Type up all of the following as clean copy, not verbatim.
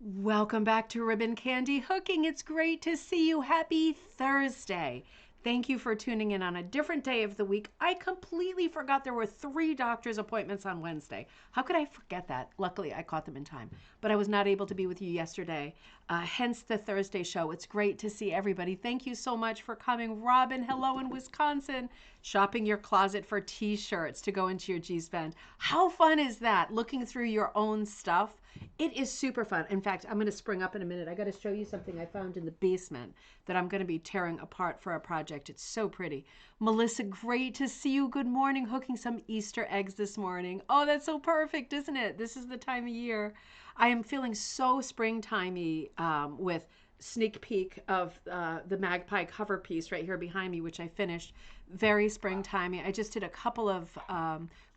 Welcome back to Ribbon Candy Hooking. It's great to see you. Happy Thursday. Thank you for tuning in on a different day of the week. I completely forgot there were 3 doctor's appointments on Wednesday. How could I forget that? Luckily, I caught them in time, but I was not able to be with you yesterday. Hence the Thursday show. It's great to see everybody. Thank you so much for coming. Robin, hello in Wisconsin. Shopping your closet for t-shirts to go into your G-Spend. How fun is that? Looking through your own stuff. It is super fun. In fact, I'm going to spring up in a minute. I got to show you something I found in the basement that I'm going to be tearing apart for a project. It's so pretty. Melissa, great to see you. Good morning. Hooking some Easter eggs this morning. Oh, that's so perfect, isn't it? This is the time of year. I am feeling so springtimey with sneak peek of the magpie cover piece right here behind me, which I finished. Very springtimey. I just did a couple of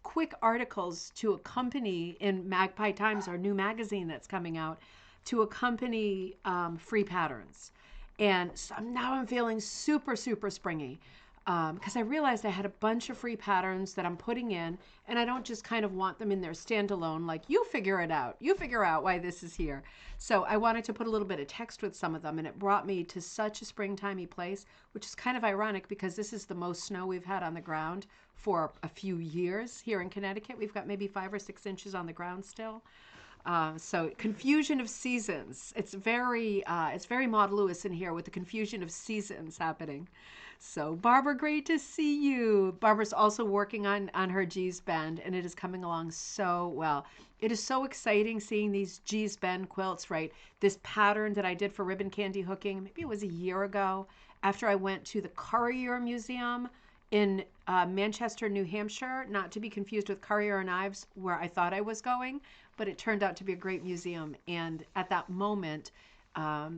quick articles to accompany in Magpie Times, our new magazine that's coming out, to accompany free patterns. And so now I'm feeling super, super springy because I realized I had a bunch of free patterns that I'm putting in, and I don't just kind of want them in there standalone, like, you figure it out. You figure out why this is here. So I wanted to put a little bit of text with some of them, and it brought me to such a springtimey place, which is kind of ironic because this is the most snow we've had on the ground for a few years here in Connecticut. We've got maybe 5 or 6 inches on the ground still. So confusion of seasons. It's very Maud Lewis in here with the confusion of seasons happening. So Barbara, great to see you. Barbara's also working on her G's Bend, and it is coming along so well. It is so exciting seeing these G's Bend quilts, right? This pattern that I did for ribbon candy hooking, maybe it was a year ago, after I went to the Currier Museum in Manchester, New Hampshire, not to be confused with Currier and Ives, where I thought I was going, but it turned out to be a great museum. And at that moment,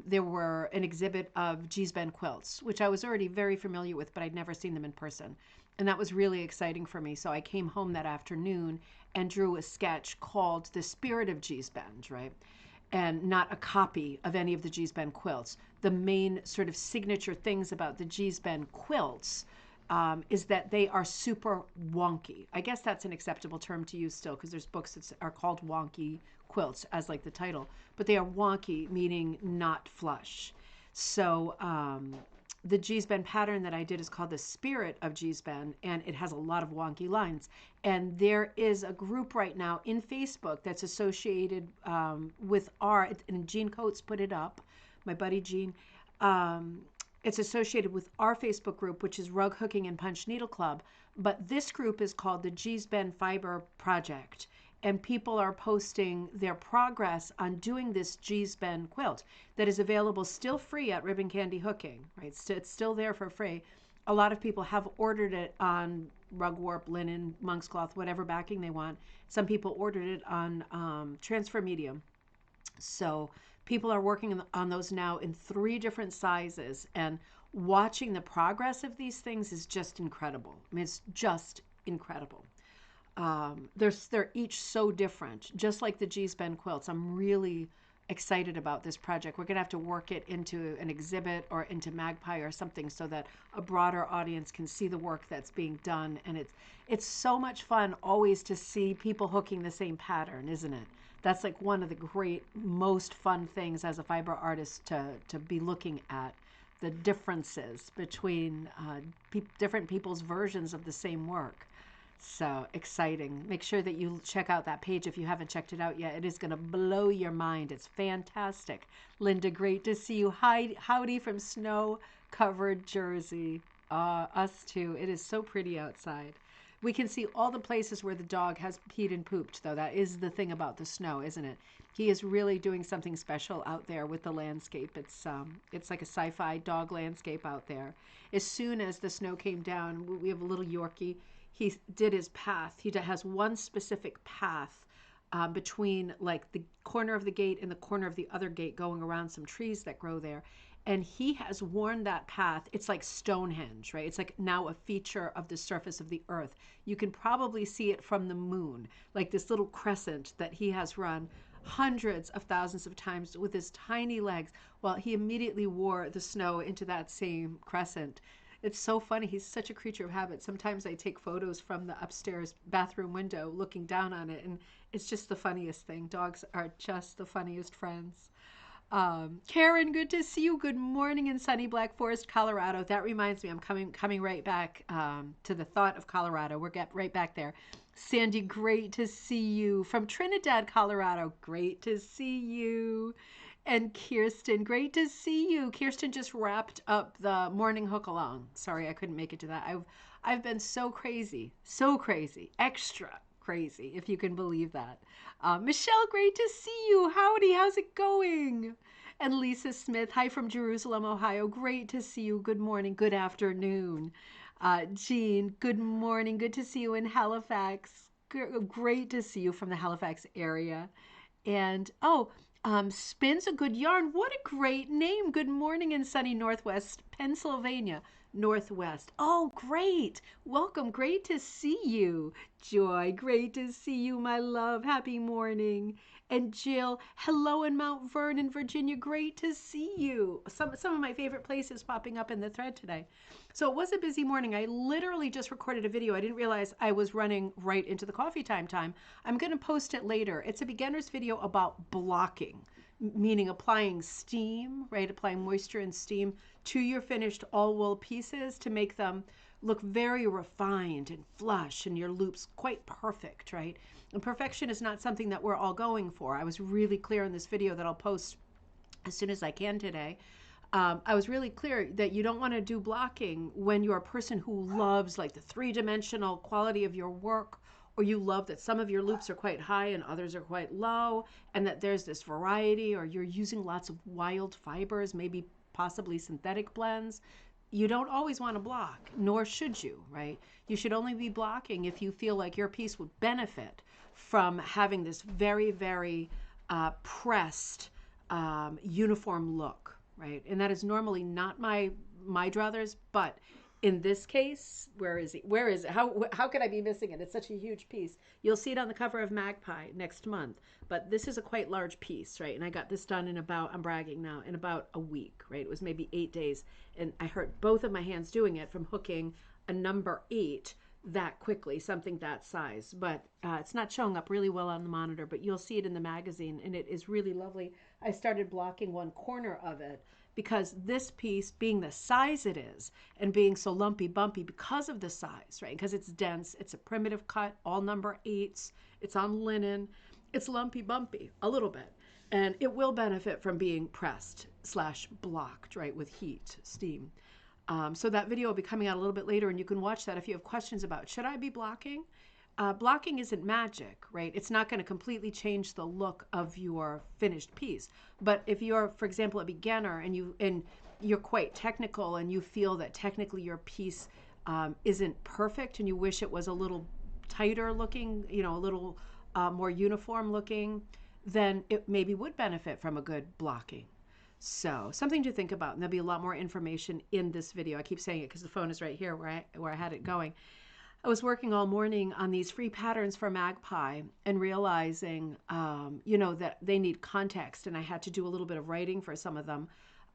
there were an exhibit of G's Bend quilts, which I was already very familiar with, but I'd never seen them in person. And that was really exciting for me. So I came home that afternoon and drew a sketch called The Spirit of G's Bend, right? And not a copy of any of the G's Bend quilts. The main sort of signature things about the G's Bend quilts is that they are super wonky. I guess that's an acceptable term to use still because there's books that are called wonky quilts as like the title, but they are wonky, meaning not flush. So the G's Bend pattern that I did is called The Spirit of G's Bend, and it has a lot of wonky lines. And there is a group right now in Facebook that's associated with and Gene Coates put it up, my buddy Gene. It's associated with our Facebook group, which is Rug Hooking and Punch Needle Club. But this group is called the G's Bend Fiber Project. And people are posting their progress on doing this G's Bend quilt that is available still free at Ribbon Candy Hooking, right? It's still there for free. A lot of people have ordered it on rug warp, linen, monk's cloth, whatever backing they want. Some people ordered it on transfer medium. So people are working on those now in 3 different sizes, and watching the progress of these things is just incredible. I mean, it's just incredible. They're each so different, just like the G's Bend quilts. I'm really excited about this project. We're going to have to work it into an exhibit or into Magpie or something so that a broader audience can see the work that's being done. And it's so much fun always to see people hooking the same pattern, isn't it? That's like one of the great, most fun things as a fiber artist to be looking at, the differences between different people's versions of the same work. So exciting. Make sure that you check out that page if you haven't checked it out yet. It is going to blow your mind. It's fantastic. Linda, great to see you. Hi, howdy from snow-covered Jersey. Us too. It is so pretty outside. We can see all the places where the dog has peed and pooped, though. That is the thing about the snow, isn't it? He is really doing something special out there with the landscape. It's like a sci-fi dog landscape out there. As soon as the snow came down, we have a little Yorkie. He did his path. He has one specific path between like the corner of the gate and the corner of the other gate, going around some trees that grow there. And he has worn that path. It's like Stonehenge, right? It's like now a feature of the surface of the earth. You can probably see it from the moon, like this little crescent that he has run hundreds of thousands of times with his tiny legs. Well, he immediately wore the snow into that same crescent. It's so funny. He's such a creature of habit. Sometimes I take photos from the upstairs bathroom window looking down on it, and it's just the funniest thing. Dogs are just the funniest friends. Karen, good to see you. Good morning in sunny Black Forest, Colorado. That reminds me, I'm coming right back to the thought of Colorado. We'll get right back there. Sandy, great to see you from Trinidad, Colorado. Great to see you. And Kirsten, great to see you. Kirsten just wrapped up the morning hook along. Sorry, I couldn't make it to that. I've been so crazy, extra crazy, if you can believe that. Michelle, great to see you. Howdy, how's it going? And Lisa Smith, hi from Jerusalem, Ohio. Great to see you. Good morning, good afternoon. Jean, good morning. Good to see you in Halifax. Great to see you from the Halifax area. And Spins a Good Yarn. What a great name. Good morning in sunny Northwest Pennsylvania. Northwest. Oh, great. Welcome. Great to see you. Joy, great to see you, my love. Happy morning. And Jill, hello in Mount Vernon, Virginia. Great to see you. Some of my favorite places popping up in the thread today. So it was a busy morning. I literally just recorded a video. I didn't realize I was running right into the coffee time. I'm going to post it later. It's a beginner's video about blocking, meaning applying steam, right? Applying moisture and steam to your finished all wool pieces to make them look very refined and flush and your loops quite perfect, right? And perfection is not something that we're all going for. I was really clear in this video that I'll post as soon as I can today. I was really clear that you don't want to do blocking when you're a person who loves like the three-dimensional quality of your work, or you love that some of your loops are quite high and others are quite low, and that there's this variety, or you're using lots of wild fibers, maybe possibly synthetic blends. You don't always want to block, nor should you, right? You should only be blocking if you feel like your piece would benefit from having this very, very pressed, uniform look. Right, and that is normally not my druthers, but in this case, where is it? How could I be missing it? It's such a huge piece. You'll see it on the cover of Magpie next month, but this is a quite large piece, right? And I got this done in about, I'm bragging now, in about a week, right? It was maybe 8 days, and I hurt both of my hands doing it from hooking a number 8 that quickly, something that size. But it's not showing up really well on the monitor, but you'll see it in the magazine, and it is really lovely. I started blocking one corner of it because this piece, being the size it is and being so lumpy bumpy because of the size, right? Because it's dense, it's a primitive cut, all number 8s, it's on linen, it's lumpy bumpy a little bit, and it will benefit from being pressed / blocked, right, with heat, steam. So that video will be coming out a little bit later, and you can watch that if you have questions about, should I be blocking? Blocking isn't magic, right? It's not going to completely change the look of your finished piece. But if you're, for example, a beginner and you're quite technical and you feel that technically your piece isn't perfect and you wish it was a little tighter looking, a little more uniform looking, then it maybe would benefit from a good blocking. So something to think about, and there'll be a lot more information in this video. I keep saying it because the phone is right here where I had it going. I was working all morning on these free patterns for Magpie and realizing, that they need context, and I had to do a little bit of writing for some of them,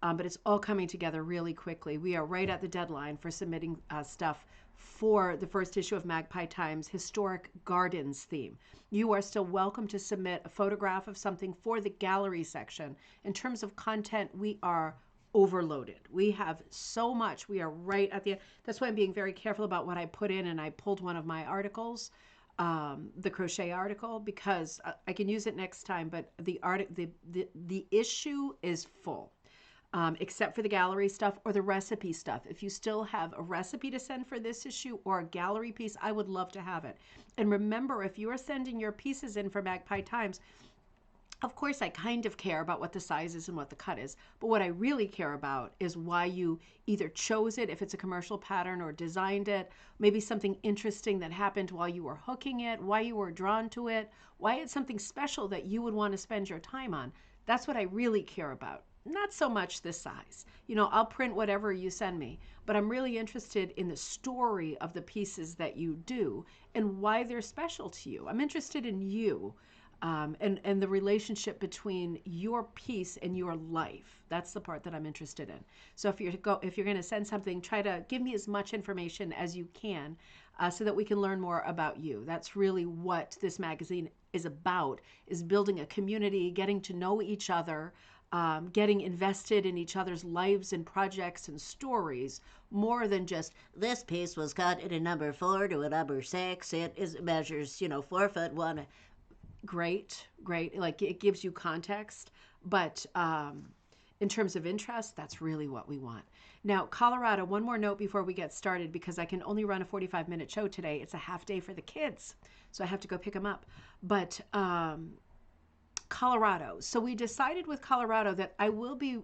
but it's all coming together really quickly. We are right at the deadline for submitting stuff for the first issue of Magpie Times Historic Gardens theme. You are still welcome to submit a photograph of something for the gallery section. In terms of content, we are overloaded. We have so much. We are right at the end. That's why I'm being very careful about what I put in, and I pulled one of my articles, the crochet article, because I can use it next time, but the issue is full. Except for the gallery stuff or the recipe stuff. If you still have a recipe to send for this issue or a gallery piece, I would love to have it. And remember, if you are sending your pieces in for Magpie Times, of course, I kind of care about what the size is and what the cut is, but what I really care about is why you either chose it, if it's a commercial pattern, or designed it, maybe something interesting that happened while you were hooking it, why you were drawn to it, why it's something special that you would want to spend your time on. That's what I really care about. Not so much the size. I'll print whatever you send me, but I'm really interested in the story of the pieces that you do and why they're special to you. I'm interested in you. and the relationship between your peace and your life. That's the part that I'm interested in. So if you're going to send something, try to give me as much information as you can, so that we can learn more about you. That's really what this magazine is about: is building a community, getting to know each other, getting invested in each other's lives and projects and stories, more than just This piece was cut in a number 4 to a number 6. It measures, 4'1". great, great. Like, it gives you context, but in terms of interest, that's really what we want. Now, Colorado, one more note before we get started, because I can only run a 45-minute show today. It's a half day for the kids, so I have to go pick them up. But Colorado. So we decided with Colorado that I will be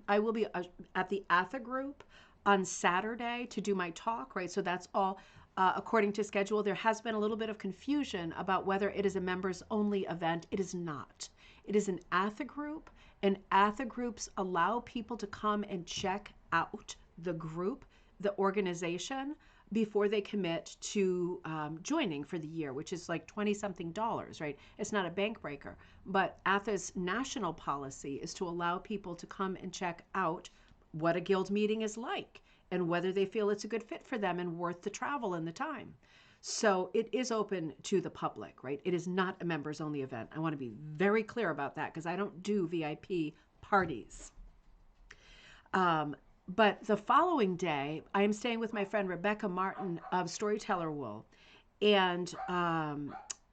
at the ATHA group on Saturday to do my talk, right? So that's all according to schedule. There has been a little bit of confusion about whether it is a members only event. It is not. It is an ATHA group, and ATHA groups allow people to come and check out the group, the organization, before they commit to joining for the year, which is like 20 something dollars, right? It's not a bank breaker. But ATHA's national policy is to allow people to come and check out what a guild meeting is like and whether they feel it's a good fit for them and worth the travel and the time. So it is open to the public, right? It is not a members only event. I want to be very clear about that, because I don't do VIP parties. But the following day, I am staying with my friend Rebecca Martin of Storyteller Wool. And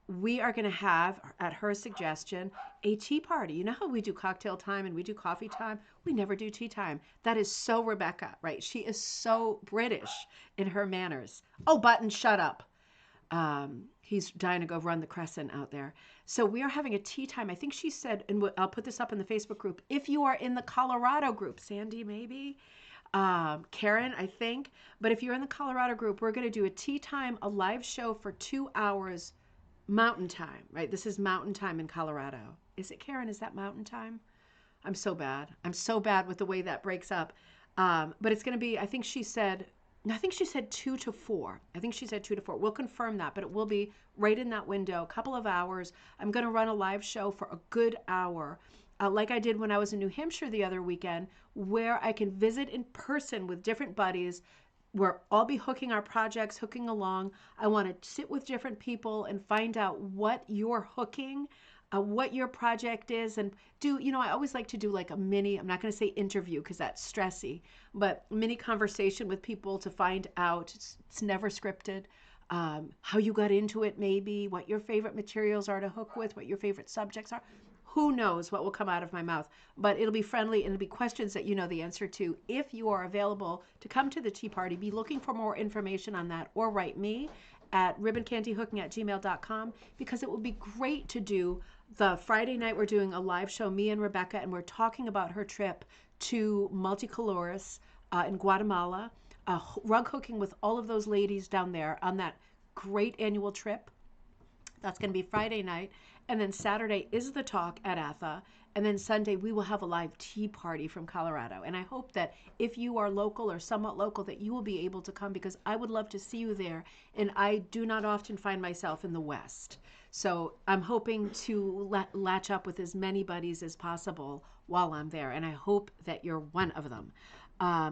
we are going to have, at her suggestion, a tea party. You know how we do cocktail time and we do coffee time? We never do tea time. That is so Rebecca, right? She is so British in her manners. Oh, Button, shut up. He's dying to go run the crescent out there. So we are having a tea time. I think she said, and I'll put this up in the Facebook group, if you are in the Colorado group, Sandy maybe, Karen, I think. But if you're in the Colorado group, we're going to do a tea time, a live show for 2 hours, Mountain Time, right? This is Mountain Time in Colorado. Is it, Karen? Is that Mountain Time? I'm so bad. I'm so bad with the way that breaks up. But it's going to be, I think she said 2 to 4. I think she said 2 to 4. We'll confirm that, but it will be right in that window, a couple of hours. I'm going to run a live show for a good hour, like I did when I was in New Hampshire the other weekend, where I can visit in person with different buddies, where I'll be hooking our projects, hooking along. I want to sit with different people and find out what you're hooking, what your project is, and do, I always like to do like a mini, I'm not going to say interview because that's stressy, but mini conversation with people to find out, it's never scripted, how you got into it, maybe what your favorite materials are to hook with, what your favorite subjects are. Who knows what will come out of my mouth, but it'll be friendly and it'll be questions that you know the answer to. If you are available to come to the tea party, be looking for more information on that, or write me at ribboncandyhooking@gmail.com, because it would be great to do the Friday night. We're doing a live show, me and Rebecca, and we're talking about her trip to Multicolores in Guatemala, rug hooking with all of those ladies down there on that great annual trip. That's going to be Friday night. And then Saturday is the talk at ATHA. And then Sunday, we will have a live tea party from Colorado. And I hope that if you are local or somewhat local, that you will be able to come, because I would love to see you there. And I do not often find myself in the West. So I'm hoping to latch up with as many buddies as possible while I'm there. And I hope that you're one of them.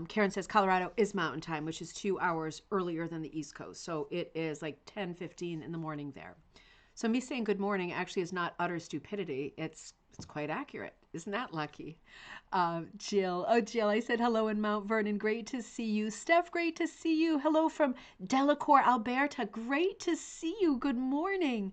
Karen says Colorado is Mountain Time, which is 2 hours earlier than the East Coast. So it is like 10:15 in the morning there. So me saying good morning actually is not utter stupidity. It's quite accurate. Isn't that lucky? Jill. Oh, Jill, I said hello in Mount Vernon. Great to see you. Steph, great to see you. Hello from Delacour, Alberta. Great to see you. Good morning.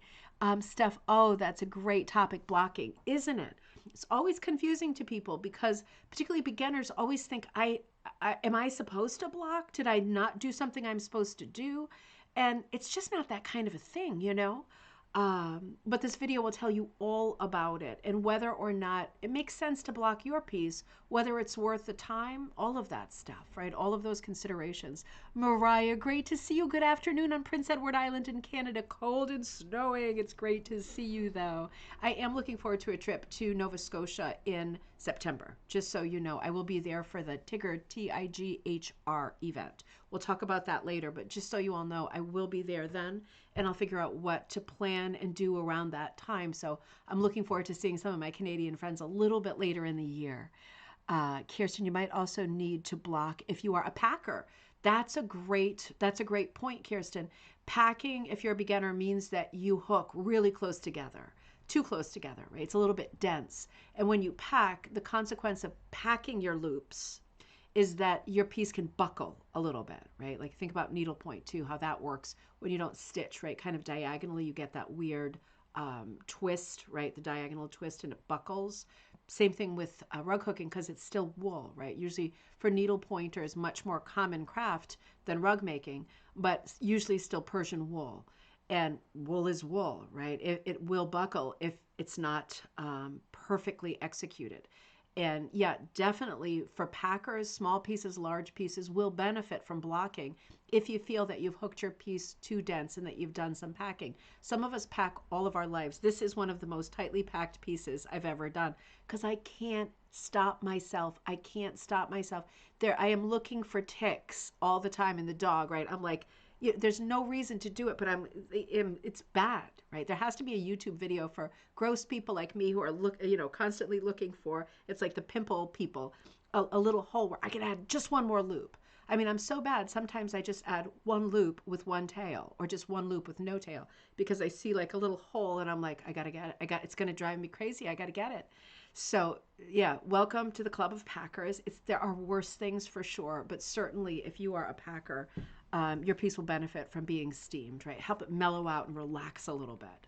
Steph, oh, that's a great topic, blocking, isn't it? It's always confusing to people, because particularly beginners always think, am I supposed to block? Did I not do something I'm supposed to do? And it's just not that kind of a thing, But this video will tell you all about it, and whether or not it makes sense to block your piece, whether it's worth the time, all of that stuff, right? All of those considerations. Mariah, great to see you. Good afternoon on Prince Edward Island in Canada. Cold and snowing. It's great to see you, though. I am looking forward to a trip to Nova Scotia in September. Just so you know, I will be there for the Tigger, TIGHR event, We'll talk about that later, but just so you all know, I will be there then, and I'll figure out what to plan and do around that time. So I'm looking forward to seeing some of my Canadian friends a little bit later in the year. Kirsten, you might also need to block if you are a packer. That's a great point, Kirsten. Packing, if you're a beginner, means that you hook really close together, too close together, right? It's a little bit dense. And when you pack, the consequence of packing your loops is that your piece can buckle a little bit, right? Like think about needlepoint too, how that works when you don't stitch, right? Kind of diagonally, you get that weird twist, right? The diagonal twist and it buckles. Same thing with rug hooking because it's still wool, right? Usually for needlepoint is much more common craft than rug making, but usually still Persian wool. And wool is wool, right? It will buckle if it's not perfectly executed. And yeah, definitely for packers, small pieces, large pieces will benefit from blocking if you feel that you've hooked your piece too dense and that you've done some packing. Some of us pack all of our lives. This is one of the most tightly packed pieces I've ever done because I can't stop myself. I can't stop myself. There, I am looking for ticks all the time in the dog, right? I'm like, there's no reason to do it, but it's bad, right? There has to be a YouTube video for gross people like me who are constantly looking for, it's like the pimple people, a little hole where I can add just one more loop. I mean, I'm so bad. Sometimes I just add one loop with one tail or just one loop with no tail because I see like a little hole and I'm like, I got to get it. It's going to drive me crazy. I got to get it. So yeah, welcome to the Club of Packers. There are worse things for sure, but certainly if you are a packer, your piece will benefit from being steamed, right? Help it mellow out and relax a little bit.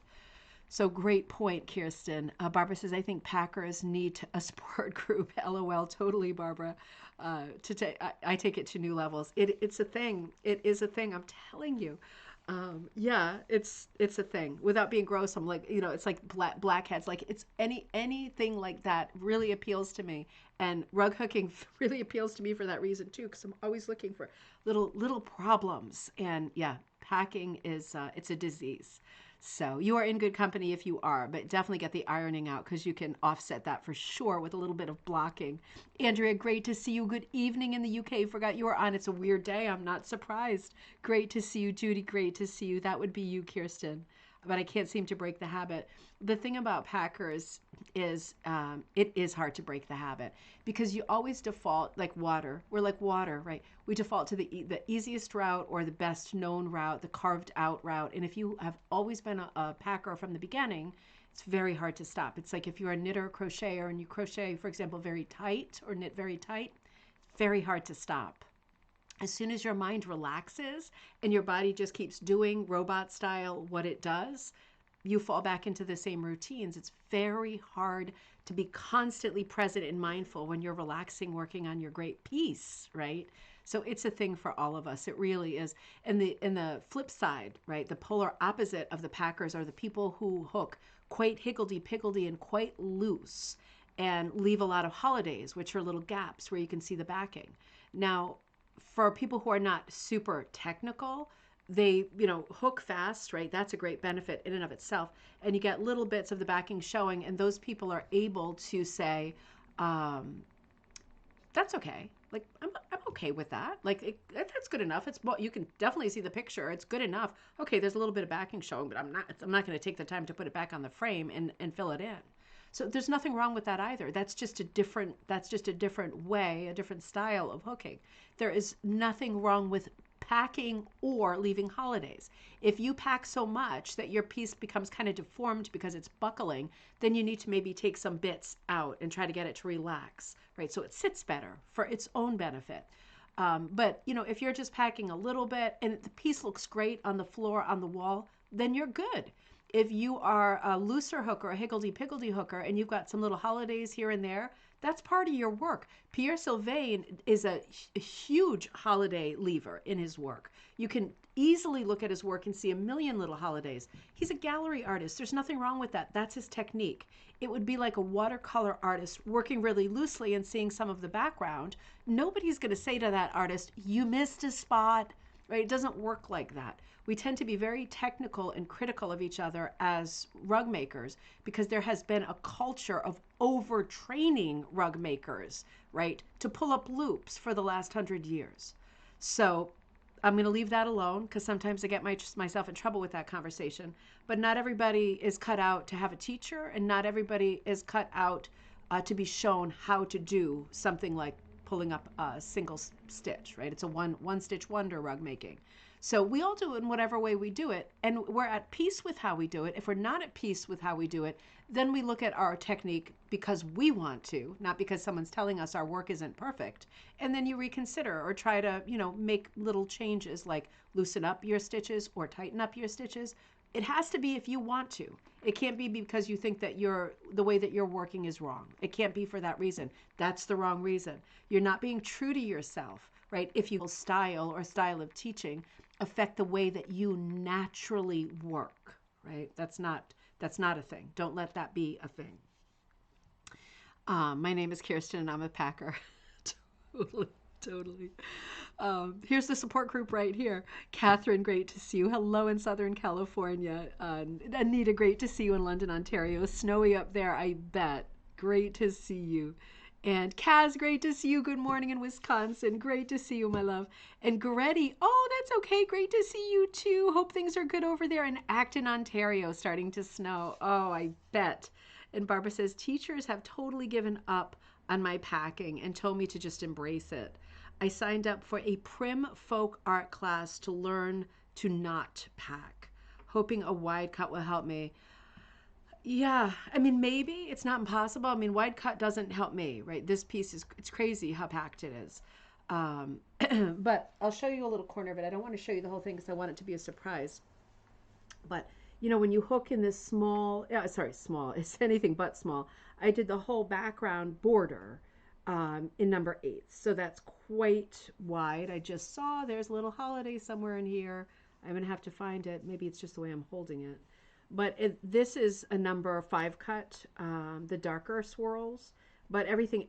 So great point, Kirsten. Barbara says, I think packers need a support group. LOL, totally, Barbara. I take it to new levels. It's a thing. It is a thing. I'm telling you. Yeah, it's a thing. Without being gross, I'm like, it's like blackheads. Like it's anything like that really appeals to me. And rug hooking really appeals to me for that reason too, because I'm always looking for little problems. And yeah, packing is it's a disease. So you are in good company if you are, but definitely get the ironing out because you can offset that for sure with a little bit of blocking. Andrea, great to see you. Good evening in the UK. Forgot you were on. It's a weird day. I'm not surprised. Great to see you, Judy. Great to see you. That would be you, Kirsten. But I can't seem to break the habit. The thing about packers is it is hard to break the habit because you always default like water. We're like water, right? We default to the easiest route or the best known route, the carved out route. And if you have always been a packer from the beginning, it's very hard to stop. It's like if you're a knitter or crocheter and you crochet, for example, very tight or knit very tight, very hard to stop. As soon as your mind relaxes and your body just keeps doing robot style what it does, you fall back into the same routines. It's very hard to be constantly present and mindful when you're relaxing, working on your great piece, right? So it's a thing for all of us. It really is. And the flip side, right? The polar opposite of the packers are the people who hook quite higgledy-piggledy and quite loose and leave a lot of holidays, which are little gaps where you can see the backing. Now, for people who are not super technical, they hook fast, right? That's a great benefit in and of itself, and you get little bits of the backing showing, and those people are able to say that's okay, like I'm okay with that, like that's good enough. It's well, you can definitely see the picture, it's good enough. Okay, there's a little bit of backing showing, but I'm not going to take the time to put it back on the frame and fill it in. So there's nothing wrong with that either. That's just a different way, a different style of hooking. There is nothing wrong with packing or leaving holidays. If you pack so much that your piece becomes kind of deformed because it's buckling, then you need to maybe take some bits out and try to get it to relax, right? So it sits better for its own benefit. But if you're just packing a little bit and the piece looks great on the floor, on the wall, then you're good. If you are a looser hooker, a higgledy-piggledy hooker, and you've got some little holidays here and there, that's part of your work. Pierre Sylvain is a huge holiday lever in his work. You can easily look at his work and see a million little holidays. He's a gallery artist. There's nothing wrong with that. That's his technique. It would be like a watercolor artist working really loosely and seeing some of the background. Nobody's going to say to that artist, you missed a spot, right? It doesn't work like that. We tend to be very technical and critical of each other as rug makers because there has been a culture of overtraining rug makers, right, to pull up loops for the last 100 years. So I'm going to leave that alone because sometimes I get myself in trouble with that conversation. But not everybody is cut out to have a teacher, and not everybody is cut out to be shown how to do something like pulling up a single stitch, right? It's a one stitch wonder rug making. So we all do it in whatever way we do it, and we're at peace with how we do it. If we're not at peace with how we do it, then we look at our technique because we want to, not because someone's telling us our work isn't perfect. And then you reconsider or try to, make little changes like loosen up your stitches or tighten up your stitches. It has to be if you want to. It can't be because you think that the way that you're working is wrong. It can't be for that reason. That's the wrong reason. You're not being true to yourself, right? If you style or style of teaching affect the way that you naturally work, right? That's not a thing. Don't let that be a thing. My name is Kirsten and I'm a packer. Totally. Here's the support group right here. Catherine, great to see you. Hello in Southern California. Anita, great to see you in London, Ontario. Snowy up there, I bet. Great to see you. And Kaz, great to see you. Good morning in Wisconsin. Great to see you, my love. And Goretti, oh, that's okay. Great to see you too. Hope things are good over there in Acton, Ontario, starting to snow. Oh, I bet. And Barbara says, teachers have totally given up on my packing and told me to just embrace it. I signed up for a prim folk art class to learn to not pack, hoping a wide cut will help me. Yeah, I mean, maybe it's not impossible. I mean, wide cut doesn't help me, right? This piece it's crazy how packed it is. But I'll show you a little corner of it. I don't want to show you the whole thing because I want it to be a surprise. But, when you hook in this small, small, it's anything but small. I did the whole background border in number 8. So that's quite wide. I just saw there's a little holiday somewhere in here. I'm going to have to find it. Maybe it's just the way I'm holding it. But this is a number 5 cut, the darker swirls. But everything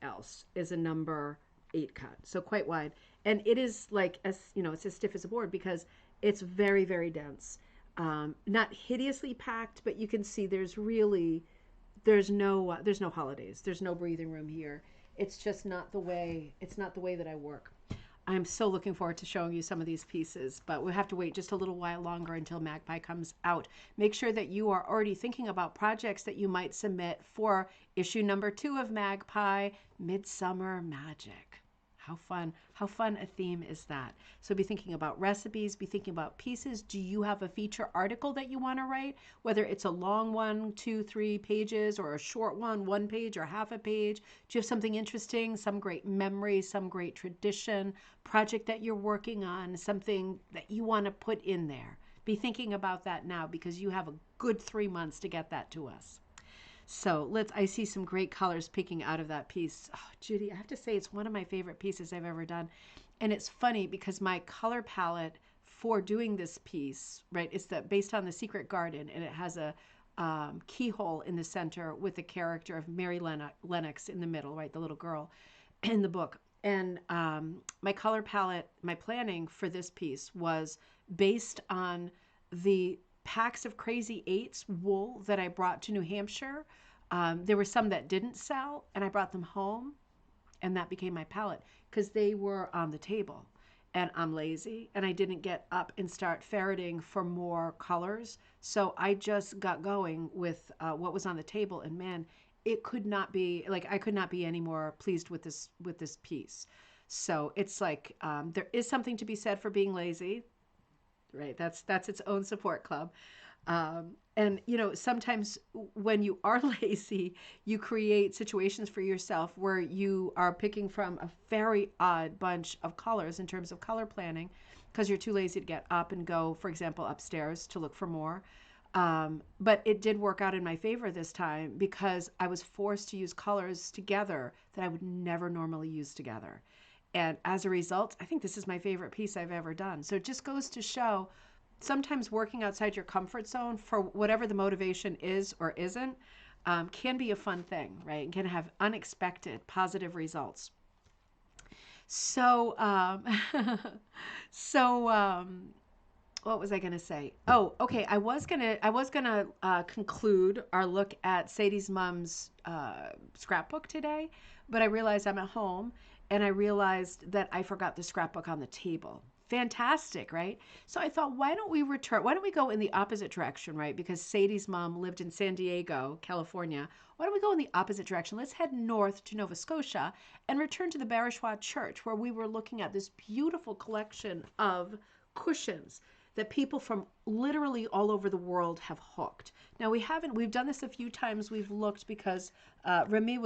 else is a number 8 cut. So quite wide. And it is like, it's as stiff as a board because it's very, very dense. Not hideously packed, but you can see there's no holidays. There's no breathing room here. It's just not the way that I work. I'm so looking forward to showing you some of these pieces, but we'll have to wait just a little while longer until Magpie comes out. Make sure that you are already thinking about projects that you might submit for issue number 2 of Magpie, Midsummer Magic. How fun a theme is that? So be thinking about recipes, be thinking about pieces. Do you have a feature article that you want to write? Whether it's a long one, 2, 3 pages, or a short one, 1 page or half a page. Do you have something interesting, some great memory, some great tradition, project that you're working on, something that you want to put in there? Be thinking about that now because you have a good 3 months to get that to us. So I see some great colors peeking out of that piece. Oh, Judy, I have to say it's one of my favorite pieces I've ever done. And it's funny because my color palette for doing this piece, right, it's based on The Secret Garden, and it has a keyhole in the center with the character of Mary Lennox in the middle, right, the little girl in the book. And my color palette, my planning for this piece was based on the packs of Crazy 8s wool that I brought to New Hampshire. There were some that didn't sell, and I brought them home, and that became my palette because they were on the table. And I'm lazy, and I didn't get up and start ferreting for more colors. So I just got going with what was on the table, and man, it could not be like I could not be any more pleased with this piece. So it's like there is something to be said for being lazy. Right, that's its own support club. And sometimes when you are lazy, you create situations for yourself where you are picking from a very odd bunch of colors in terms of color planning because you're too lazy to get up and go, for example, upstairs to look for more. But it did work out in my favor this time because I was forced to use colors together that I would never normally use together. And as a result, I think this is my favorite piece I've ever done. So it just goes to show sometimes working outside your comfort zone for whatever the motivation is or isn't can be a fun thing, right? And can have unexpected positive results. So, what was I going to say? Oh, okay. I was gonna conclude our look at Sadie's mom's scrapbook today, but I realized I'm at home and I realized that I forgot the scrapbook on the table. Fantastic, right? So I thought, why don't we return? Why don't we go in the opposite direction, right? Because Sadie's mom lived in San Diego, California. Why don't we go in the opposite direction? Let's head north to Nova Scotia and return to the Barachois Church, where we were looking at this beautiful collection of cushions that people from literally all over the world have hooked. Now we've done this a few times. We've looked because Remy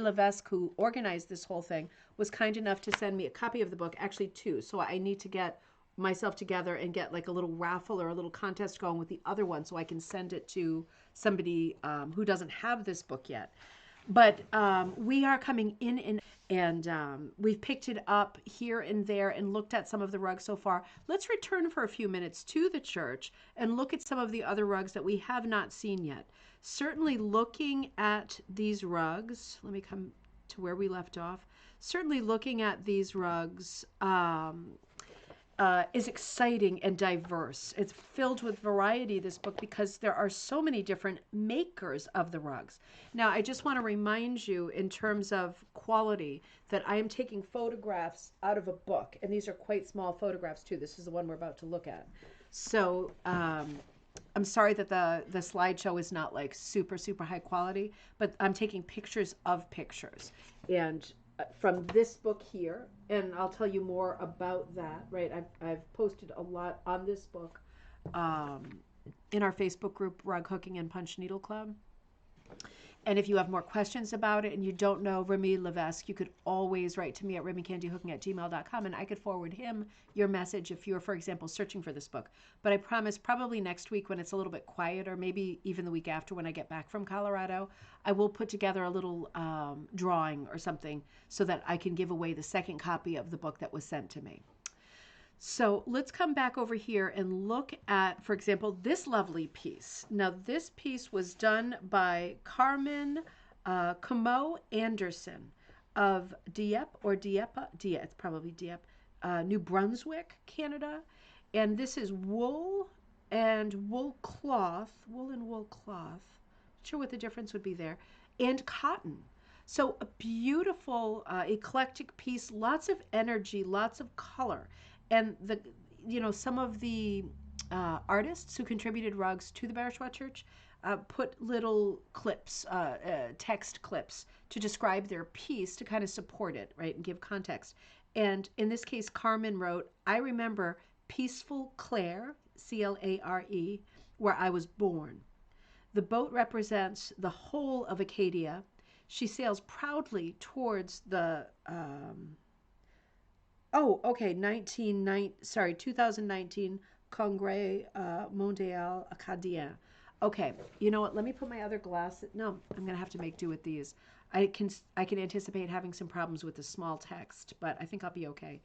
Levesque, who organized this whole thing, was kind enough to send me a copy of the book, actually two. So I need to get myself together and get like a little raffle or a little contest going with the other one so I can send it to somebody who doesn't have this book yet. But we are coming in and we've picked it up here and there and looked at some of the rugs so far. Let's return for a few minutes to the church and look at some of the other rugs that we have not seen yet. Certainly looking at these rugs, let me come to where we left off. Certainly looking at these rugs is exciting and diverse. It's filled with variety, this book, because there are so many different makers of the rugs. Now, I just want to remind you in terms of quality that I am taking photographs out of a book, and these are quite small photographs too. This is the one we're about to look at. So I'm sorry that the slideshow is not like super, super high quality, but I'm taking pictures of pictures. And from this book here, and I'll tell you more about that, right? I've posted a lot on this book in our Facebook group, Rug Hooking and Punch Needle Club. And if you have more questions about it and you don't know Remy Levesque, you could always write to me at remycandyhooking@gmail.com and I could forward him your message if you're, for example, searching for this book. But I promise probably next week when it's a little bit quieter, maybe even the week after when I get back from Colorado, I will put together a little drawing or something so that I can give away the second copy of the book that was sent to me. So let's come back over here and look at, for example, this lovely piece. Now, this piece was done by Carmen Como Anderson of Dieppe, it's probably Dieppe, New Brunswick, Canada. And this is wool and wool cloth, wool and wool cloth. Not sure what the difference would be there, and cotton. So a beautiful, eclectic piece, lots of energy, lots of color. And some of the artists who contributed rugs to the Barachois Church put little clips, text clips, to describe their piece to kind of support it, right, and give context. And in this case, Carmen wrote, "I remember peaceful Clare, Clare, where I was born. The boat represents the whole of Acadia. She sails proudly towards the 2019 Congrès Mondial Acadien. Okay, you know what? Let me put my other glasses. No, I'm gonna have to make do with these. I can anticipate having some problems with the small text, but I think I'll be okay.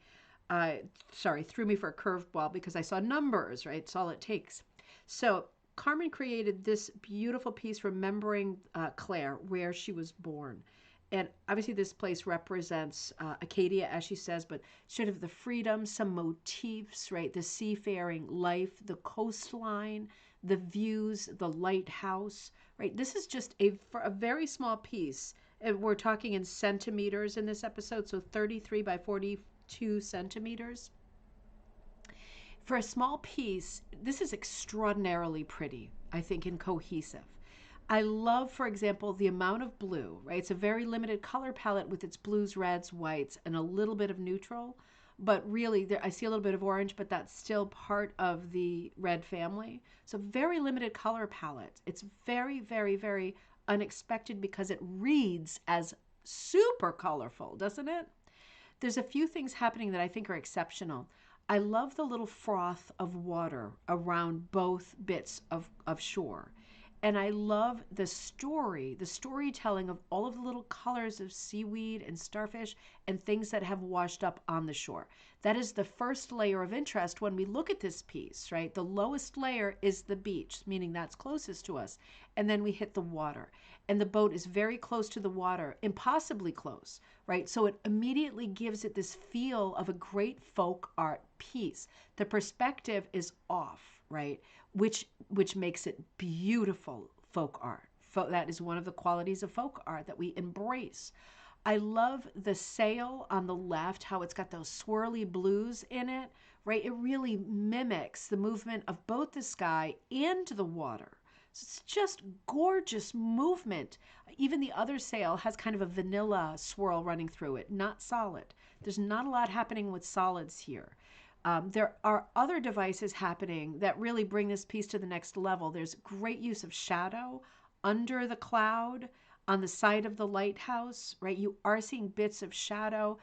Sorry, threw me for a curveball because I saw numbers, right? It's all it takes. So Carmen created this beautiful piece remembering Clare, where she was born. And obviously this place represents Acadia, as she says, but sort of the freedom, some motifs, right? The seafaring life, the coastline, the views, the lighthouse, right? This is just a very small piece. And we're talking in centimeters in this episode, so 33 by 42 centimeters. For a small piece, this is extraordinarily pretty, I think, and cohesive. I love, for example, the amount of blue, right? It's a very limited color palette with its blues, reds, whites, and a little bit of neutral. But really, I see a little bit of orange, but that's still part of the red family. So very limited color palette. It's very, very, very unexpected because it reads as super colorful, doesn't it? There's a few things happening that I think are exceptional. I love the little froth of water around both bits of shore. And I love the storytelling of all of the little colors of seaweed and starfish and things that have washed up on the shore. That is the first layer of interest when we look at this piece, right? The lowest layer is the beach, meaning that's closest to us. And then we hit the water. And the boat is very close to the water, impossibly close, right? So it immediately gives it this feel of a great folk art piece. The perspective is off, right? Which makes it beautiful folk art. That is one of the qualities of folk art that we embrace. I love the sail on the left, how it's got those swirly blues in it, right? It really mimics the movement of both the sky and the water. So it's just gorgeous movement. Even the other sail has kind of a vanilla swirl running through it, not solid. There's not a lot happening with solids here. There are other devices happening that really bring this piece to the next level. There's great use of shadow under the cloud on the side of the lighthouse, right? You are seeing bits of shadow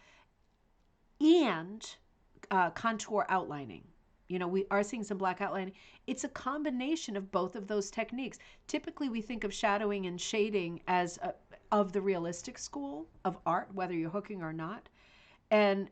and contour outlining. You know, we are seeing some black outlining. It's a combination of both of those techniques. Typically, we think of shadowing and shading as of the realistic school of art, whether you're hooking or not. And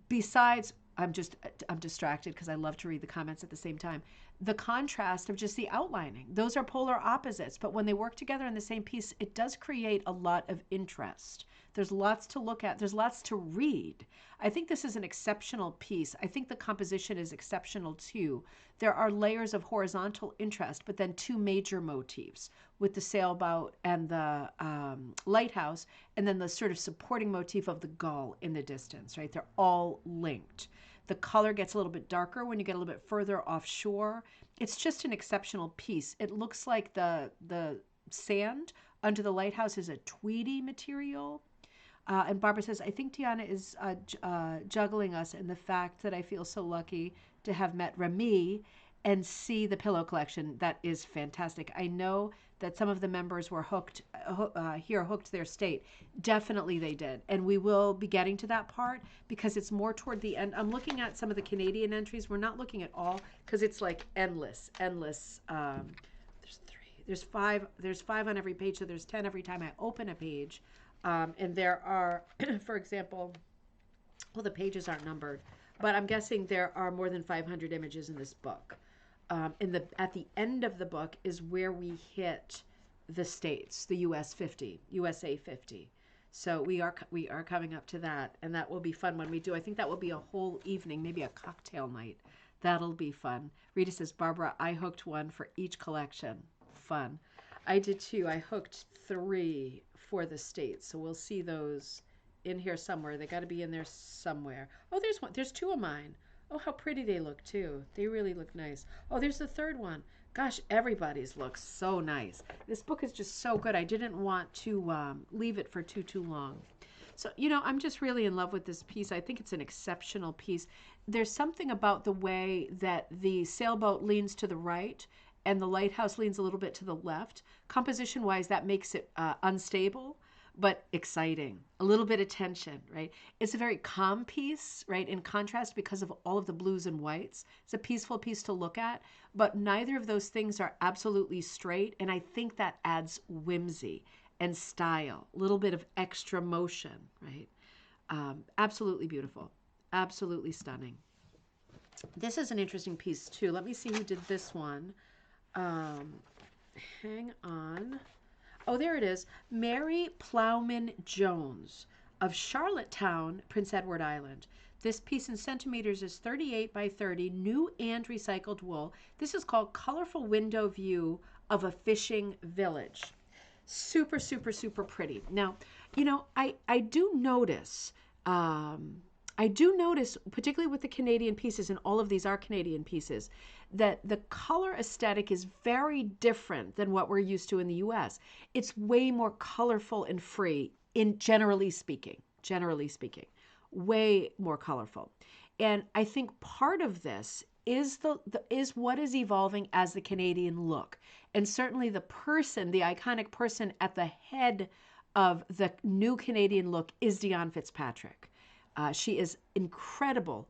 besides, I'm distracted because I love to read the comments at the same time. The contrast of just the outlining. Those are polar opposites, but when they work together in the same piece, it does create a lot of interest. There's lots to look at. There's lots to read. I think this is an exceptional piece. I think the composition is exceptional too. There are layers of horizontal interest, but then two major motifs with the sailboat and the lighthouse, and then the sort of supporting motif of the gull in the distance, right? They're all linked. The color gets a little bit darker when you get a little bit further offshore. It's just an exceptional piece. It looks like the sand under the lighthouse is a tweedy material. And Barbara says, I think Tiana is juggling us in the fact that I feel so lucky to have met Remy and see the pillow collection. That is fantastic. I know that some of the members were hooked their state. Definitely they did. And we will be getting to that part because it's more toward the end. I'm looking at some of the Canadian entries. We're not looking at all because it's like endless. There's 3. There's 5 on every page, so there's 10 every time I open a page. And there are, for example, well, the pages aren't numbered, but I'm guessing there are more than 500 images in this book. At the end of the book is where we hit the states, the USA 50. So we are coming up to that, and that will be fun when we do. I think that will be a whole evening, maybe a cocktail night. That'll be fun. Rita says, Barbara, I hooked one for each collection. Fun. I did too. I hooked 3 for the states, so we'll see those in here somewhere. They got to be in there somewhere. Oh, there's one. There's 2 of mine. Oh, how pretty they look too. They really look nice. Oh, there's the 3rd one. Gosh, everybody's looks so nice. This book is just so good. I didn't want to leave it for too long. So, you know, I'm just really in love with this piece. I think it's an exceptional piece. There's something about the way that the sailboat leans to the right and the lighthouse leans a little bit to the left. Composition-wise, that makes it unstable, but exciting. A little bit of tension, right? It's a very calm piece, right? In contrast, because of all of the blues and whites. It's a peaceful piece to look at, but neither of those things are absolutely straight, and I think that adds whimsy and style, a little bit of extra motion, right? Absolutely beautiful. Absolutely stunning. This is an interesting piece, too. Let me see who did this one. Hang on. Oh, there it is. Mary Plowman Jones of Charlottetown, Prince Edward Island. This piece in centimeters is 38 by 30, new and recycled wool. This is called Colorful Window View of a Fishing Village. Super, super, super pretty. Now, you know, I do notice, particularly with the Canadian pieces, and all of these are Canadian pieces, that the color aesthetic is very different than what we're used to in the US. It's way more colorful and free, generally speaking, way more colorful. And I think part of this is is what is evolving as the Canadian look. And certainly the iconic person at the head of the new Canadian look is Dion Fitzpatrick. She is incredible,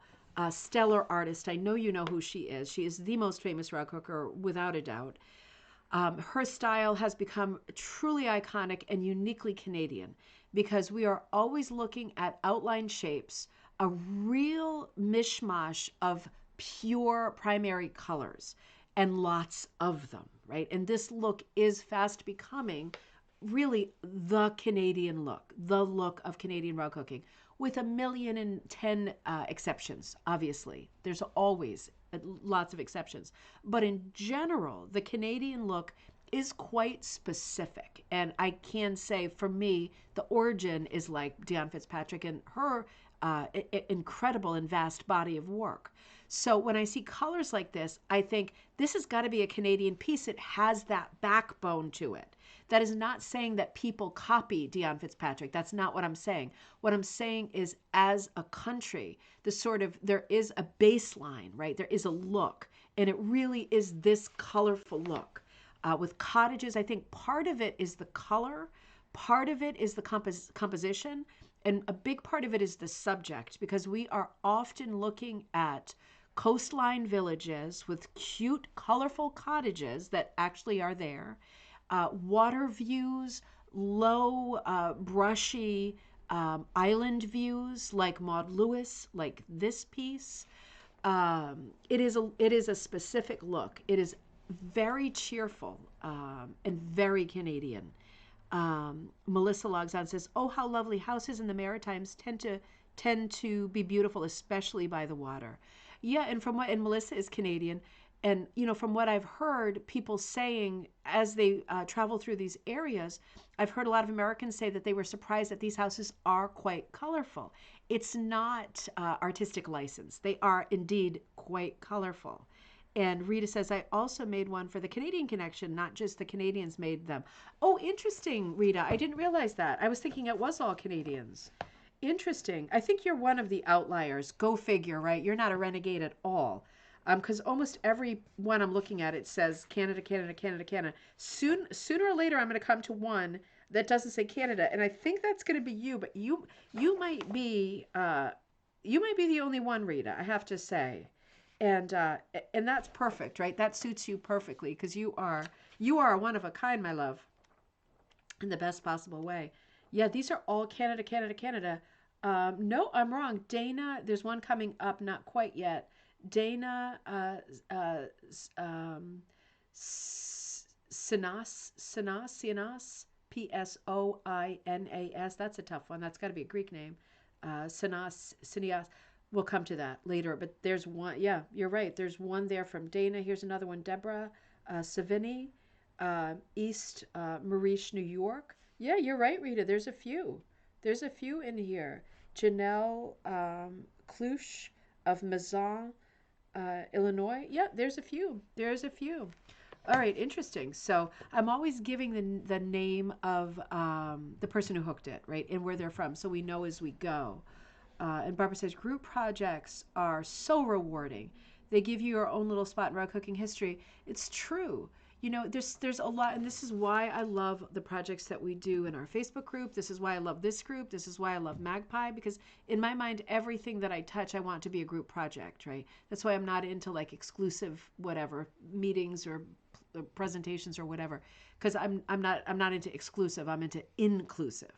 stellar artist. I know you know who she is. She is the most famous rug hooker, without a doubt. Her style has become truly iconic and uniquely Canadian because we are always looking at outline shapes, a real mishmash of pure primary colors, and lots of them, right? And this look is fast becoming really the Canadian look, the look of Canadian rug hooking, with 1,000,010 exceptions, obviously. There's always lots of exceptions. But in general, the Canadian look is quite specific. And I can say for me, the origin is like Dion Fitzpatrick and her incredible and vast body of work. So when I see colors like this, I think this has got to be a Canadian piece. It has that backbone to it. That is not saying that people copy Dion Fitzpatrick. That's not what I'm saying. What I'm saying is, as a country, there is a baseline, right? There is a look, and it really is this colorful look. With cottages, I think part of it is the color, part of it is the composition, and a big part of it is the subject, because we are often looking at coastline villages with cute, colorful cottages that actually are there, water views, low, brushy island views like Maud Lewis, like this piece. It is a specific look. It is very cheerful and very Canadian. Melissa logs on, says, "Oh, how lovely! Houses in the Maritimes tend to be beautiful, especially by the water." Yeah, and Melissa is Canadian, and from what I've heard people saying as they travel through these areas, I've heard a lot of Americans say that they were surprised that these houses are quite colorful. It's not artistic license; they are indeed quite colorful. And Rita says, I also made one for the Canadian Connection, not just the Canadians made them. Oh, interesting, Rita. I didn't realize that. I was thinking it was all Canadians. Interesting. I think you're one of the outliers. Go figure, right? You're not a renegade at all. Because almost every one I'm looking at, it says Canada, Canada, Canada, Canada. Sooner or later, I'm going to come to one that doesn't say Canada, and I think that's going to be you. But you might be the only one, Rita. I have to say. And that's perfect, right? That suits you perfectly, because you are one of a kind, my love, in the best possible way. Yeah, these are all Canada, Canada, Canada. No, I'm wrong. Dana, there's one coming up, not quite yet. Dana Sinas, Psoinas. That's a tough one. That's got to be a Greek name. Sinas. We'll come to that later, but there's one. Yeah, you're right. There's one there from Dana. Here's another one, Deborah Savini, East Marish, New York. Yeah, you're right, Rita. There's a few. There's a few in here. Janelle Cluche of Mazan, Illinois. Yeah, there's a few. There's a few. All right, interesting. So I'm always giving the name of the person who hooked it, right, and where they're from, so we know as we go. And Barbara says, group projects are so rewarding. They give you your own little spot in rug cooking history. It's true. There's a lot, and this is why I love the projects that we do in our Facebook group. This is why I love this group. This is why I love Magpie, because in my mind, everything that I touch, I want to be a group project, right? That's why I'm not into like exclusive whatever meetings or presentations or whatever, because I'm not into exclusive. I'm into inclusive.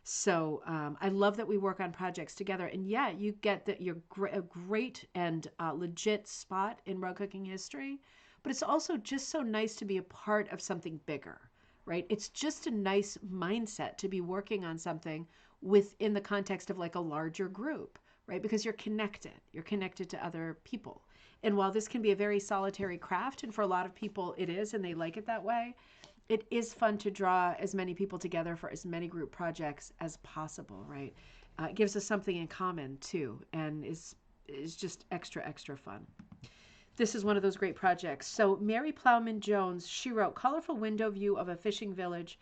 So I love that we work on projects together. And yeah, you get that you're a great and legit spot in rug cooking history, but it's also just so nice to be a part of something bigger, right? It's just a nice mindset to be working on something within the context of like a larger group, right? Because you're connected. You're connected to other people. And while this can be a very solitary craft, and for a lot of people it is, and they like it that way, it is fun to draw as many people together for as many group projects as possible, right? It gives us something in common too, and is just extra fun. This is one of those great projects. So Mary Plowman Jones, she wrote Colorful Window View of a Fishing Village.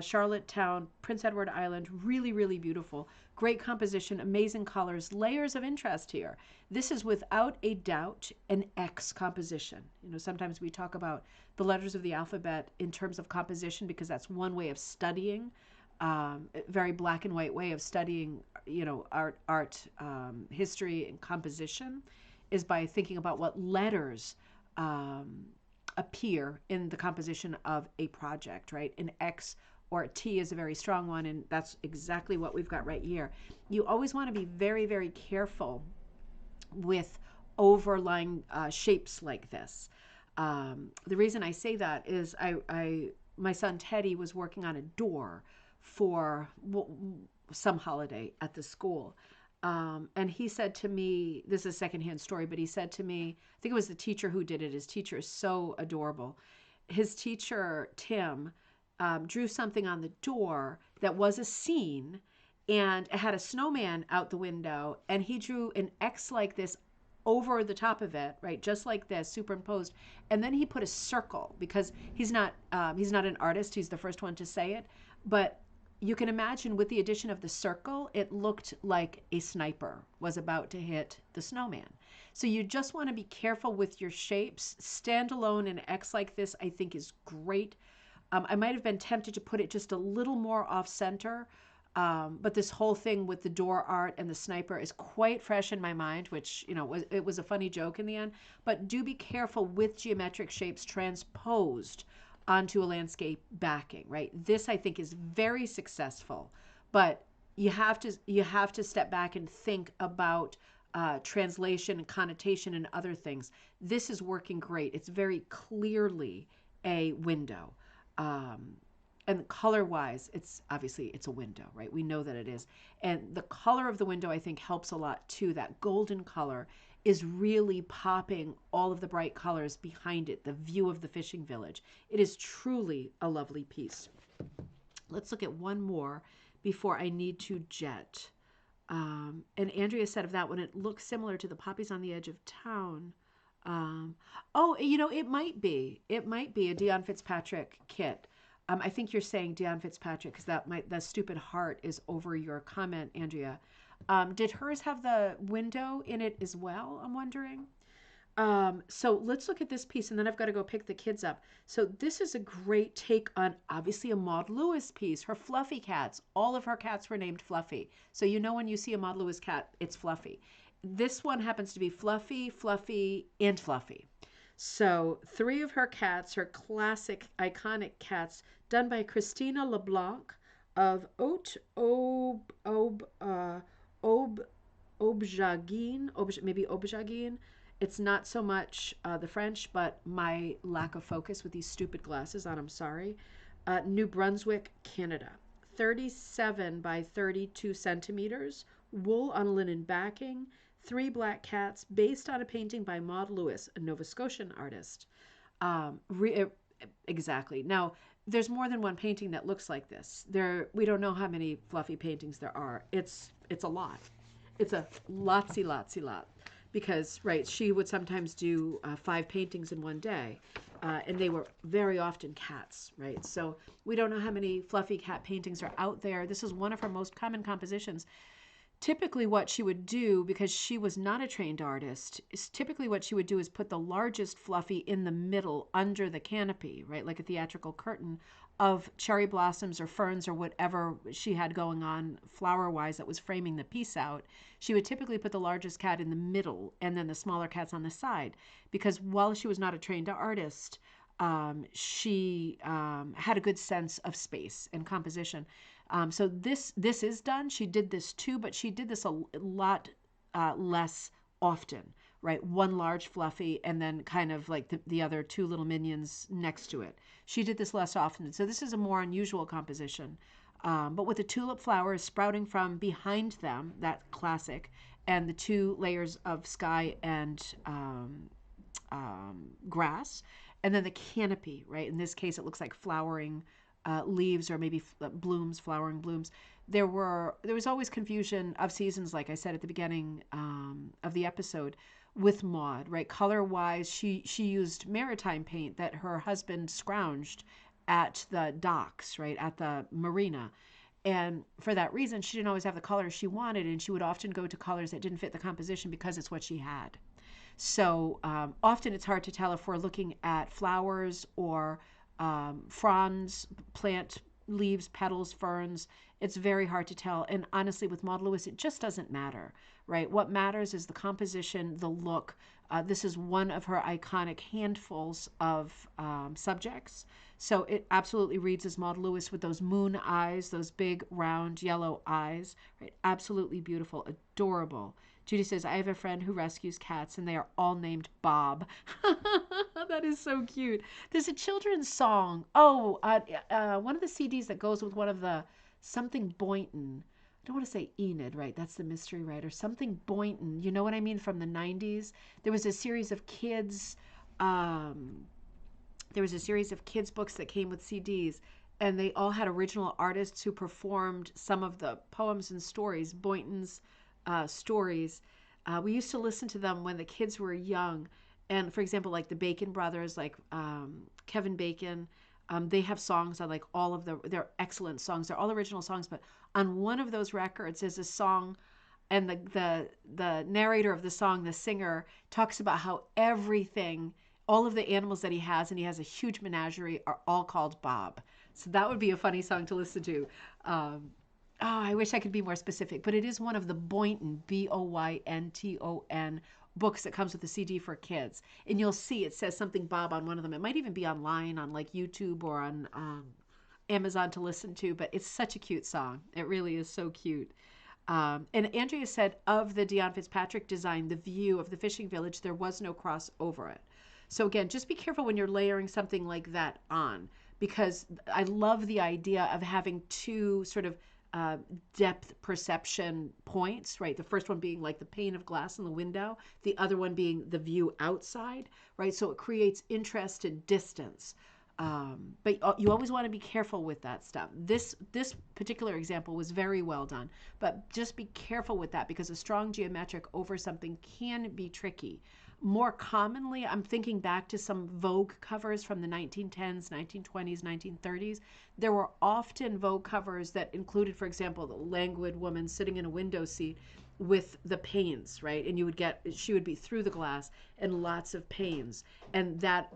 Charlottetown, Prince Edward Island, really, really beautiful. Great composition, amazing colors, layers of interest here. This is without a doubt an X composition. Sometimes we talk about the letters of the alphabet in terms of composition because that's one way of studying, a very black and white way of studying, art, history, and composition is by thinking about what letters appear in the composition of a project, right? An X or a T is a very strong one, and that's exactly what we've got right here. You always want to be very, very careful with overlying shapes like this. The reason I say that is my son Teddy was working on a door for some holiday at the school. And he said to me, this is a secondhand story, but he said to me, I think it was the teacher who did it. His teacher is so adorable. his teacher, Tim, drew something on the door that was a scene, and it had a snowman out the window, and he drew an X like this over the top of it, right, just like this, superimposed, and then he put a circle because he's not an artist. He's the first one to say it, but you can imagine with the addition of the circle, it looked like a sniper was about to hit the snowman. So you just want to be careful with your shapes. Standalone and X like this, I think, is great. I might have been tempted to put it just a little more off center, but this whole thing with the door art and the sniper is quite fresh in my mind, which, it was a funny joke in the end. But do be careful with geometric shapes transposed onto a landscape backing, right? This, I think, is very successful, but you have to step back and think about translation and connotation and other things. This is working great. It's very clearly a window. And color wise, it's a window, right? We know that it is. And the color of the window, I think, helps a lot too. That golden color is really popping all of the bright colors behind it, the view of the fishing village. It is truly a lovely piece. Let's look at one more before I need to jet. And Andrea said of that one, it looks similar to the poppies on the edge of town. It might be. It might be a Dion Fitzpatrick kit. I think you're saying Dion Fitzpatrick because the stupid heart is over your comment, Andrea. Did hers have the window in it as well? I'm wondering. So let's look at this piece, and then I've got to go pick the kids up. So this is a great take on obviously a Maud Lewis piece. Her Fluffy cats. All of her cats were named Fluffy. So when you see a Maud Lewis cat, it's Fluffy. This one happens to be Fluffy, Fluffy, and Fluffy. So 3 of her cats, her classic, iconic cats, done by Christina LeBlanc of Haute Aubergine, maybe Aubergine. It's not so much the French, but my lack of focus with these stupid glasses on, I'm sorry. New Brunswick, Canada. 37 by 32 centimeters, wool on linen backing, 3 black cats, based on a painting by Maud Lewis, a Nova Scotian artist. Exactly. Now, there's more than one painting that looks like this. We don't know how many Fluffy paintings there are. It's a lot. It's a lotsy lot. Because, right, she would sometimes do 5 paintings in one day, and they were very often cats, right? So we don't know how many Fluffy cat paintings are out there. This is one of her most common compositions. Typically what she would do, because she was not a trained artist, is typically what she would do is put the largest Fluffy in the middle under the canopy, right, like a theatrical curtain of cherry blossoms or ferns or whatever she had going on flower-wise that was framing the piece out. She would typically put the largest cat in the middle and then the smaller cats on the side, because while she was not a trained artist, she had a good sense of space and composition. So this is done. She did this too, but she did this a lot less often, right? One large Fluffy and then kind of like the other 2 little minions next to it. She did this less often. So this is a more unusual composition. But with the tulip flowers sprouting from behind them, that classic, and the 2 layers of sky and grass, and then the canopy, right? In this case, it looks like flowering leaves or maybe blooms, flowering blooms. There was always confusion of seasons, like I said at the beginning of the episode, with Maud, right? Color-wise, she used maritime paint that her husband scrounged at the docks, right, at the marina. And for that reason, she didn't always have the colors she wanted, and she would often go to colors that didn't fit the composition because it's what she had. So often it's hard to tell if we're looking at flowers or fronds, plant leaves, petals, ferns. It's very hard to tell. And honestly, with Maud Lewis, it just doesn't matter, right? What matters is the composition, the look. This is one of her iconic handfuls of subjects. So it absolutely reads as Maud Lewis with those moon eyes, those big, round, yellow eyes, right? Absolutely beautiful, adorable. Judy says, I have a friend who rescues cats, and they are all named Bob. That is so cute. There's a children's song. Oh, one of the CDs that goes with one of the something Boynton. I don't want to say Enid, right? That's the mystery writer. Something Boynton. You know what I mean? From the 90s. There was a series of kids there was a series of kids books that came with CDs, and they all had original artists who performed some of the poems and stories, Boynton's stories. We used to listen to them when the kids were young. And for example, like the Bacon brothers, like Kevin Bacon, they have songs on like all of they're excellent songs. They're all original songs, but on one of those records is a song, and the narrator of the song, the singer, talks about how everything, all of the animals that he has, and he has a huge menagerie, are all called Bob. So that would be a funny song to listen to. I wish I could be more specific, but it is one of the Boynton, Boynton books that comes with the CD for kids. And you'll see it says something Bob on one of them. It might even be online on like YouTube or on Amazon to listen to, but it's such a cute song. It really is so cute. And Andrea said of the Dion Fitzpatrick design, the view of the fishing village, there was no cross over it. So again, just be careful when you're layering something like that on, because I love the idea of having two sort of depth perception points, right? The first one being like the pane of glass in the window, the other one being the view outside, right? So it creates interest and distance. But you always want to be careful with that stuff. This particular example was very well done, but just be careful with that because a strong geometric over something can be tricky. More commonly, I'm thinking back to some Vogue covers from the 1910s, 1920s, 1930s. There were often Vogue covers that included, for example, the languid woman sitting in a window seat with the panes, right? And she would be through the glass and lots of panes. And that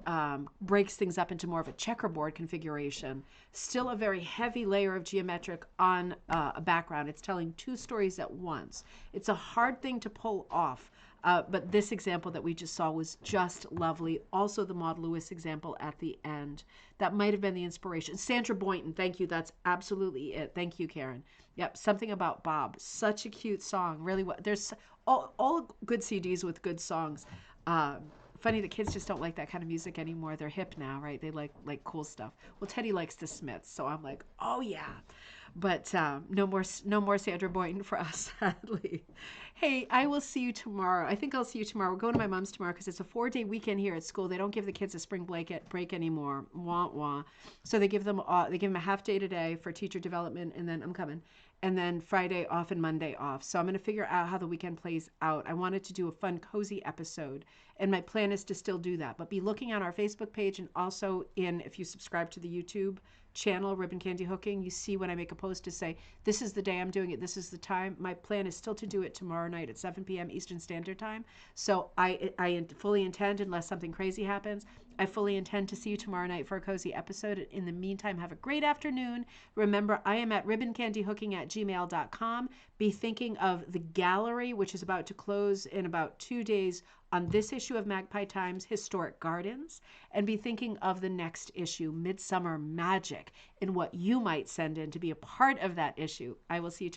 breaks things up into more of a checkerboard configuration. Still a very heavy layer of geometric on a background. It's telling two stories at once. It's a hard thing to pull off. But this example that we just saw was just lovely. Also the Maud Lewis example at the end. That might have been the inspiration. Sandra Boynton, thank you. That's absolutely it. Thank you, Karen. Yep, Something About Bob. Such a cute song. Really, there's all good CDs with good songs. Funny, the kids just don't like that kind of music anymore. They're hip now, right? They like cool stuff. Well, Teddy likes the Smiths, so I'm like, oh yeah. But no more Sandra Boynton for us, sadly. Hey, I will see you tomorrow. I think I'll see you tomorrow. We're going to my mom's tomorrow because it's a 4-day weekend here at school. They don't give the kids a spring break anymore. Wah wah. So they give them a half day today for teacher development, and then I'm coming. And then Friday off and Monday off. So I'm going to figure out how the weekend plays out. I wanted to do a fun, cozy episode, and my plan is to still do that. But be looking on our Facebook page and also if you subscribe to the YouTube channel, Ribbon Candy Hooking, you see when I make a post to say, this is the day I'm doing it, this is the time. My plan is still to do it tomorrow night at 7 p.m. Eastern Standard Time. So I fully intend, unless something crazy happens, I fully intend to see you tomorrow night for a cozy episode. In the meantime, have a great afternoon. Remember, I am at ribboncandyhooking@gmail.com. Be thinking of the gallery, which is about to close in about 2 days on this issue of Magpie Times, Historic Gardens. And be thinking of the next issue, Midsummer Magic, and what you might send in to be a part of that issue. I will see you tomorrow.